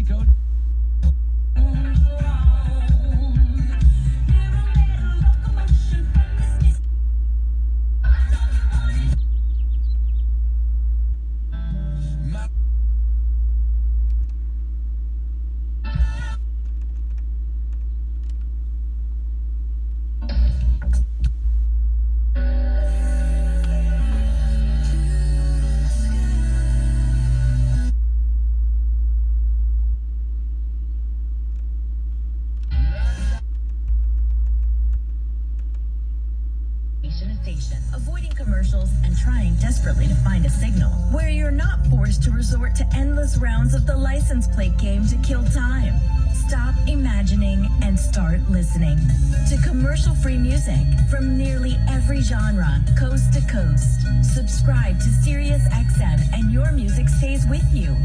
code. Avoiding commercials and trying desperately to find a signal where you're not forced to resort to endless rounds of the license plate game to kill time. Stop imagining and start listening to commercial-free music from nearly every genre, coast to coast. Subscribe to SiriusXM and your music stays with you.